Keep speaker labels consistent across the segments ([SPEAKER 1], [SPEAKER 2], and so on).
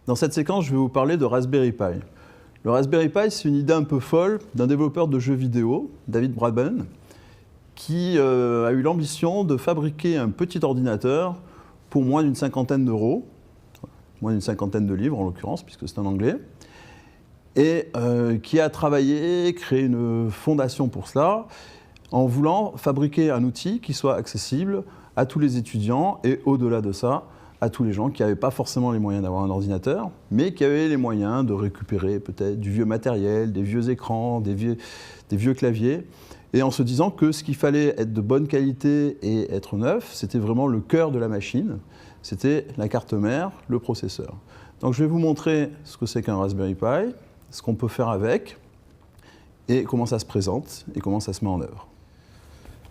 [SPEAKER 1] Dans cette séquence, je vais vous parler de Raspberry Pi. Le Raspberry Pi, c'est une idée un peu folle d'un développeur de jeux vidéo, David Braben, qui a eu l'ambition de fabriquer un petit ordinateur pour moins d'une cinquantaine d'euros, moins d'une cinquantaine de livres en l'occurrence, puisque c'est en anglais, et qui a travaillé, créé une fondation pour cela, en voulant fabriquer un outil qui soit accessible à tous les étudiants et au-delà de ça, à tous les gens qui n'avaient pas forcément les moyens d'avoir un ordinateur, mais qui avaient les moyens de récupérer peut-être du vieux matériel, des vieux écrans, des vieux claviers, et en se disant que ce qu'il fallait être de bonne qualité et être neuf, c'était vraiment le cœur de la machine, c'était la carte mère, le processeur. Donc je vais vous montrer ce que c'est qu'un Raspberry Pi, ce qu'on peut faire avec, et comment ça se présente, et comment ça se met en œuvre.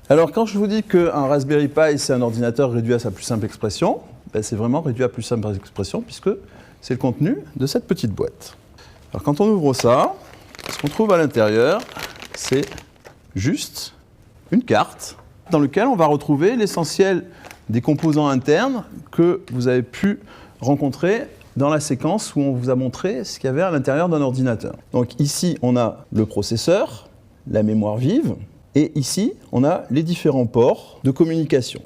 [SPEAKER 1] Alors quand je vous dis qu'un Raspberry Pi, c'est un ordinateur réduit à sa plus simple expression, ben c'est vraiment réduit à plus simple expression, puisque c'est le contenu de cette petite boîte. Alors quand on ouvre ça, ce qu'on trouve à l'intérieur, c'est juste une carte dans laquelle on va retrouver l'essentiel des composants internes que vous avez pu rencontrer dans la séquence où on vous a montré ce qu'il y avait à l'intérieur d'un ordinateur. Donc ici, on a le processeur, la mémoire vive, et ici, on a les différents ports de communication.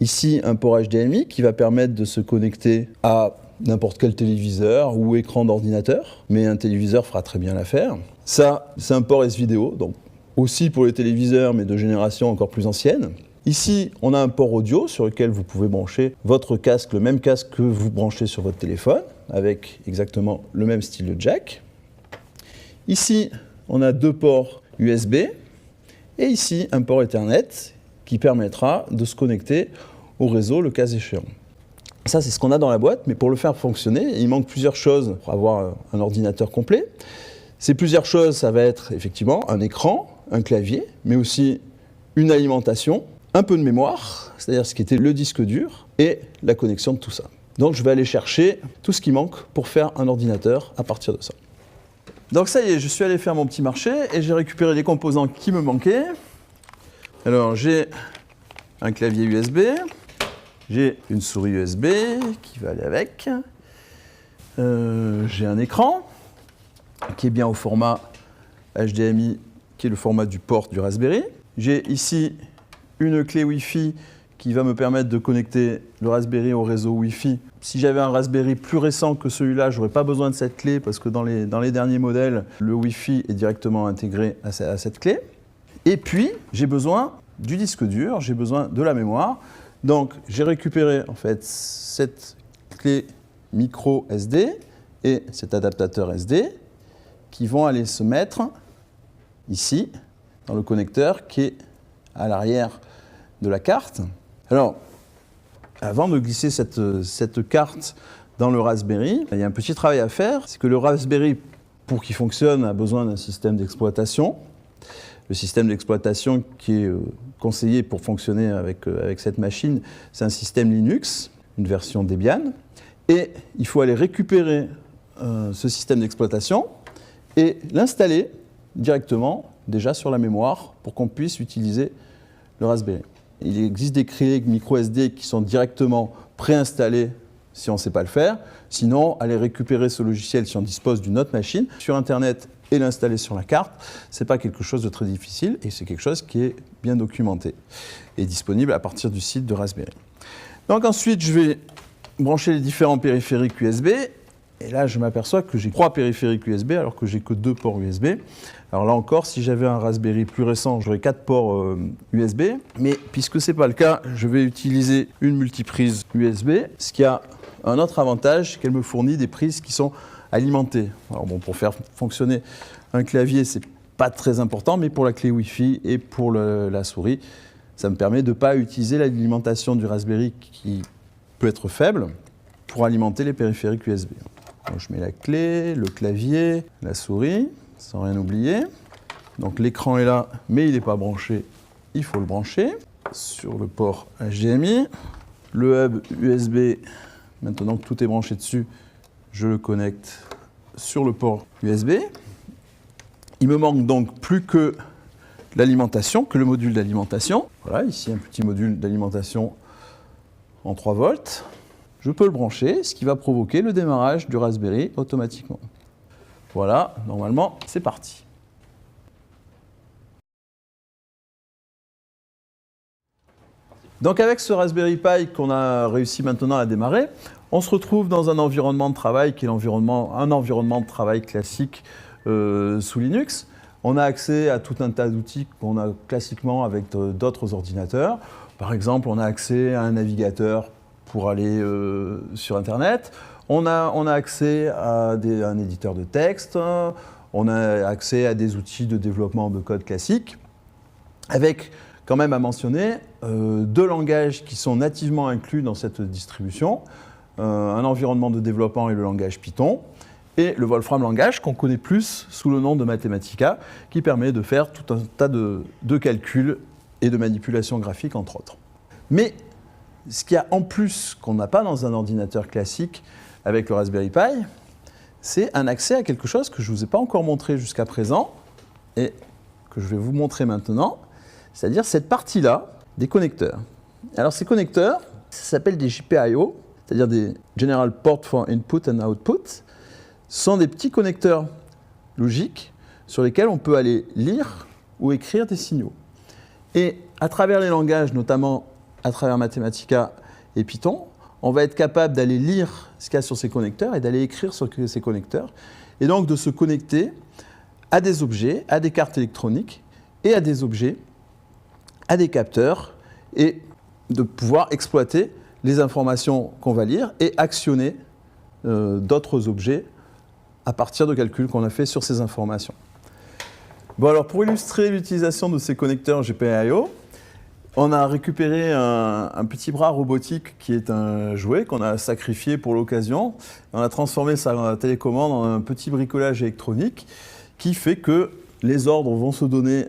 [SPEAKER 1] Ici, un port HDMI qui va permettre de se connecter à n'importe quel téléviseur ou écran d'ordinateur, mais un téléviseur fera très bien l'affaire. Ça, c'est un port S-Vidéo, donc aussi pour les téléviseurs, mais de génération encore plus ancienne. Ici, on a un port audio sur lequel vous pouvez brancher votre casque, le même casque que vous branchez sur votre téléphone, avec exactement le même style de jack. Ici, on a deux ports USB, et ici, un port Ethernet qui permettra de se connecter au réseau le cas échéant. Ça, c'est ce qu'on a dans la boîte, mais pour le faire fonctionner, il manque plusieurs choses pour avoir un ordinateur complet. Ces plusieurs choses, ça va être effectivement un écran, un clavier, mais aussi une alimentation, un peu de mémoire, c'est-à-dire ce qui était le disque dur, et la connexion de tout ça. Donc je vais aller chercher tout ce qui manque pour faire un ordinateur à partir de ça. Donc ça y est, je suis allé faire mon petit marché et j'ai récupéré les composants qui me manquaient. Alors j'ai un clavier USB, j'ai une souris USB qui va aller avec, j'ai un écran qui est bien au format HDMI, qui est le format du port du Raspberry. J'ai ici une clé Wi-Fi qui va me permettre de connecter le Raspberry au réseau Wi-Fi. Si j'avais un Raspberry plus récent que celui-là, je n'aurais pas besoin de cette clé parce que dans les derniers modèles, le Wi-Fi est directement intégré à cette clé. Et puis, j'ai besoin du disque dur, j'ai besoin de la mémoire. Donc, j'ai récupéré en fait cette clé micro SD et cet adaptateur SD qui vont aller se mettre ici, dans le connecteur qui est à l'arrière de la carte. Alors, avant de glisser cette carte dans le Raspberry, il y a un petit travail à faire. C'est que le Raspberry, pour qu'il fonctionne, a besoin d'un système d'exploitation. Le système d'exploitation qui est conseillé pour fonctionner avec cette machine, c'est un système Linux, une version Debian. Et il faut aller récupérer ce système d'exploitation et l'installer directement déjà sur la mémoire pour qu'on puisse utiliser le Raspberry. Il existe des clés micro SD qui sont directement préinstallées si on ne sait pas le faire. Sinon, aller récupérer ce logiciel si on dispose d'une autre machine sur Internet et l'installer sur la carte, ce n'est pas quelque chose de très difficile et c'est quelque chose qui est bien documenté et disponible à partir du site de Raspberry. Donc ensuite, je vais brancher les différents périphériques USB. Et là, je m'aperçois que j'ai 3 périphériques USB alors que j'ai que 2 ports USB. Alors là encore, si j'avais un Raspberry plus récent, j'aurais 4 ports USB. Mais puisque ce n'est pas le cas, je vais utiliser une multiprise USB. Ce qui a un autre avantage, c'est qu'elle me fournit des prises qui sont alimentées. Alors bon, pour faire fonctionner un clavier, ce n'est pas très important, mais pour la clé Wi-Fi et pour la souris, ça me permet de ne pas utiliser l'alimentation du Raspberry qui peut être faible pour alimenter les périphériques USB. Donc je mets la clé, le clavier, la souris, sans rien oublier. Donc l'écran est là, mais il n'est pas branché, il faut le brancher sur le port HDMI. Le hub USB, maintenant que tout est branché dessus, je le connecte sur le port USB. Il me manque donc plus que l'alimentation, que le module d'alimentation. Voilà, ici un petit module d'alimentation en 3 volts. je peux le brancher, ce qui va provoquer le démarrage du Raspberry automatiquement. Voilà, normalement, c'est parti. Donc avec ce Raspberry Pi qu'on a réussi maintenant à démarrer, on se retrouve dans un environnement de travail qui est un environnement de travail classique sous Linux. On a accès à tout un tas d'outils qu'on a classiquement avec d'autres ordinateurs. Par exemple, on a accès à un navigateur pour aller sur Internet. On a accès à un éditeur de texte. On a accès à des outils de développement de code classique, avec quand même à mentionner deux langages qui sont nativement inclus dans cette distribution, un environnement de développement et le langage Python, et le Wolfram Langage qu'on connaît plus sous le nom de Mathematica, qui permet de faire tout un tas de calculs et de manipulations graphiques, entre autres. Mais ce qu'il y a en plus qu'on n'a pas dans un ordinateur classique avec le Raspberry Pi, c'est un accès à quelque chose que je ne vous ai pas encore montré jusqu'à présent, et que je vais vous montrer maintenant, c'est-à-dire cette partie-là des connecteurs. Alors ces connecteurs, ça s'appelle des GPIO, c'est-à-dire des General Port for Input and Output, sont des petits connecteurs logiques sur lesquels on peut aller lire ou écrire des signaux. Et à travers les langages, notamment à travers Mathematica et Python, on va être capable d'aller lire ce qu'il y a sur ces connecteurs et d'aller écrire sur ces connecteurs, et donc de se connecter à des objets, à des cartes électroniques et à des objets, à des capteurs, et de pouvoir exploiter les informations qu'on va lire et actionner d'autres objets à partir de calculs qu'on a fait sur ces informations. Bon, alors pour illustrer l'utilisation de ces connecteurs GPIO, on a récupéré un petit bras robotique qui est un jouet qu'on a sacrifié pour l'occasion. On a transformé sa télécommande en un petit bricolage électronique qui fait que les ordres vont se donner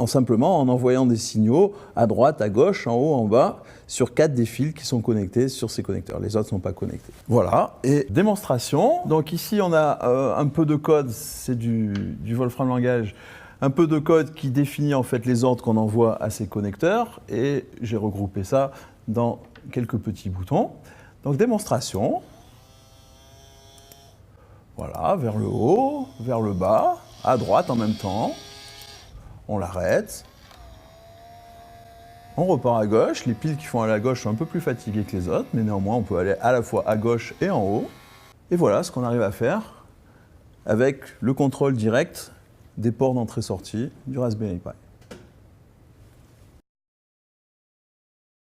[SPEAKER 1] simplement en envoyant des signaux à droite, à gauche, en haut, en bas, sur 4 des fils qui sont connectés sur ces connecteurs. Les autres ne sont pas connectés. Voilà, et démonstration. Donc ici, on a un peu de code, c'est du Wolfram Langage, un peu de code qui définit en fait les ordres qu'on envoie à ces connecteurs, et j'ai regroupé ça dans quelques petits boutons. Donc démonstration. Voilà, vers le haut, vers le bas, à droite en même temps. On l'arrête, on repart à gauche, les piles qui font aller à gauche sont un peu plus fatiguées que les autres, mais néanmoins on peut aller à la fois à gauche et en haut. Et voilà ce qu'on arrive à faire avec le contrôle direct des ports d'entrée-sortie du Raspberry Pi.